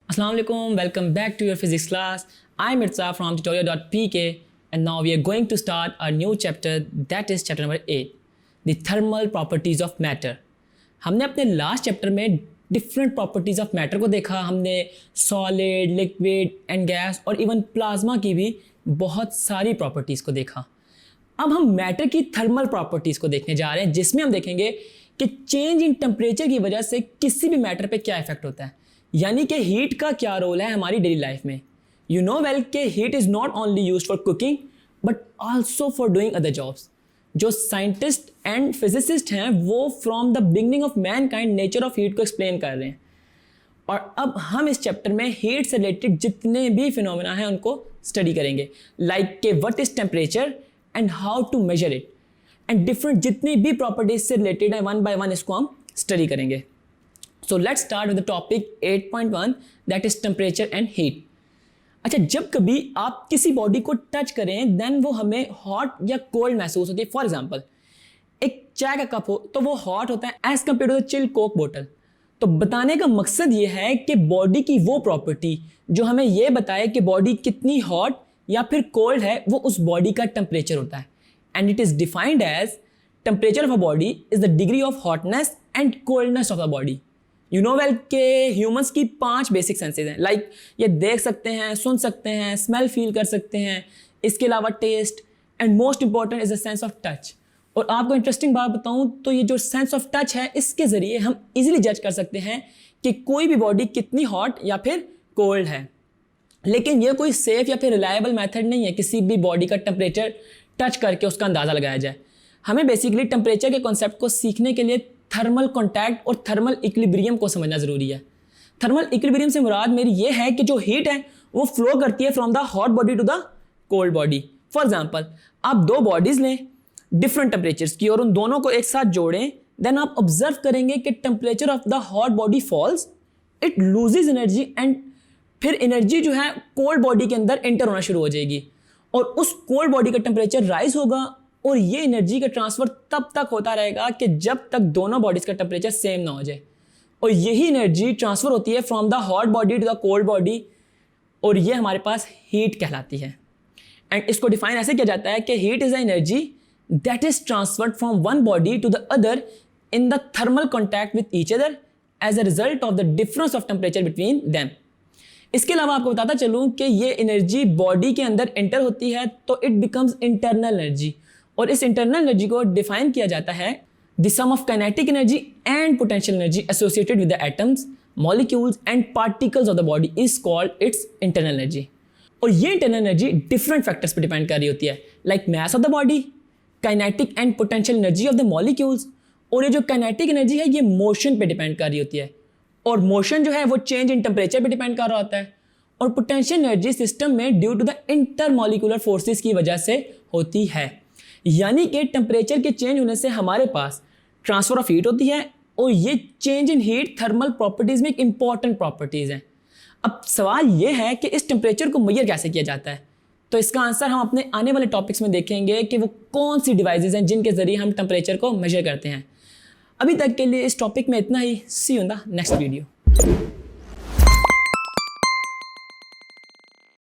Assalamu alaikum, welcome back to your physics class. I'm Mirza from tutorial.pk and now we are going to start our new chapter, that is chapter number 8, the thermal properties of matter. हमने अपने last chapter में different properties of matter को देखा. हमने solid, liquid and gas और even plasma की भी बहुत सारी प्रॉपर्टीज़ को देखा. अब हम मैटर की थर्मल प्रॉपर्टीज़ को देखने जा रहे हैं, जिसमें हम देखेंगे कि चेंज इन टेम्परेचर की वजह से किसी भी मैटर पे क्या इफेक्ट होता है, यानी कि हीट का क्या रोल है हमारी डेली लाइफ में. यू नो वेल कि heat is not only use for cooking but also for doing other jobs. जो साइंटिस्ट एंड फिजिसिस्ट हैं वो from the beginning of man kind nature of heat को explain कर रहे हैं. और अब हम इस चैप्टर में हीट से रिलेटेड जितने भी फिनोमेना हैं उनको स्टडी करेंगे, लाइक के what is temperature and how to measure it and different जितनी भी प्रॉपर्टीज से रिलेटेड है वन बाय वन इसको हम स्टडी करेंगे. So let's start with the topic 8.1 that is temperature and heat. अच्छा, जब कभी आप किसी बॉडी को टच करें देन वो हमें हॉट या कोल्ड महसूस होती है. फॉर एग्जांपल एक चाय का कप हो तो वो हॉट होता है as compare to the chill Coke बोतल. तो बताने का मकसद ये है कि बॉडी की वो प्रॉपर्टी जो हमें ये बताए कि बॉडी कितनी हॉट या फिर कोल्ड है वो उस बॉडी का टेम्परेचर होता है. And it is defined as temperature of a body is the degree of hotness and coldness of the body. You know well के ह्यूमंस की 5 बेसिक सेंसेज हैं, लाइक ये देख सकते हैं, सुन सकते हैं, स्मेल फील कर सकते हैं, इसके अलावा test and most important is the sense of touch. और आपको इंटरेस्टिंग बात बताऊं तो ये जो सेंस ऑफ टच है इसके ज़रिए हम इजीली जज कर सकते हैं कि कोई भी बॉडी कितनी हॉट या फिर कोल्ड है. लेकिन ये कोई सेफ या फिर रिलायबल मेथड नहीं है किसी भी बॉडी का टेम्परेचर टच करके उसका अंदाज़ा लगाया जाए. हमें बेसिकली टेम्परेचर के कॉन्सेप्ट को सीखने के लिए थर्मल कॉन्टैक्ट और थर्मल इक्विलिब्रियम को समझना ज़रूरी है. थर्मल इक्विलिब्रियम से मुराद मेरी ये है कि जो हीट है वो फ्लो करती है from the hot body to the cold body. For example आप 2 बॉडीज़ लें डिफरेंट टेम्परेचर्स की और उन दोनों को एक साथ जोड़ें, देन आप ऑब्जर्व करेंगे कि temperature of the hot body false, it loses energy and फिर एनर्जी जो है कोल्ड बॉडी के अंदर एंटर होना शुरू हो जाएगी और उस कोल्ड बॉडी का टेम्परेचर राइज होगा. और ये एनर्जी का ट्रांसफ़र तब तक होता रहेगा कि जब तक दोनों बॉडीज़ का टेम्परेचर सेम ना हो जाए. और यही एनर्जी ट्रांसफ़र होती है from the hot body to the cold body और ये हमारे पास हीट कहलाती है. एंड इसको डिफाइन ऐसे किया जाता है कि heat is the energy that is transferred from one body to the other in the thermal contact with each other as a result of the difference of temperature between them. इसके अलावा आपको बताता चलूँ कि ये एनर्जी बॉडी के अंदर enter होती है तो इट बिकम्स इंटरनल एनर्जी. और इस इंटरनल एनर्जी को डिफाइन किया जाता है the sum of kinetic energy and potential energy associated with the atoms, molecules and particles of the body is called its internal energy. और ये इंटरनल एनर्जी डिफरेंट फैक्टर्स पर depend कर रही होती है, like mass of the body, kinetic and potential energy of the molecules. और ये जो काइनेटिक एनर्जी है ये मोशन पे डिपेंड कर रही होती है और मोशन जो है वो चेंज इन टेम्परेचर पे डिपेंड कर रहा होता है. और पोटेंशियल एनर्जी सिस्टम में due to the intermolecular forces की वजह से होती है. यानी कि टेम्परेचर के चेंज होने से हमारे पास ट्रांसफर ऑफ हीट होती है और ये change in heat thermal properties में एक इंपॉर्टेंट प्रॉपर्टीज़ हैं. अब सवाल ये है कि इस टेम्परेचर को मेजर कैसे किया जाता है. तो इसका आंसर हम अपने आने वाले टॉपिक्स में देखेंगे कि वो कौन सी डिवाइसेस हैं जिनके ज़रिए हम टेम्परेचर को मेजर करते हैं. अभी तक के लिए इस टॉपिक में इतना ही. See you in the next video.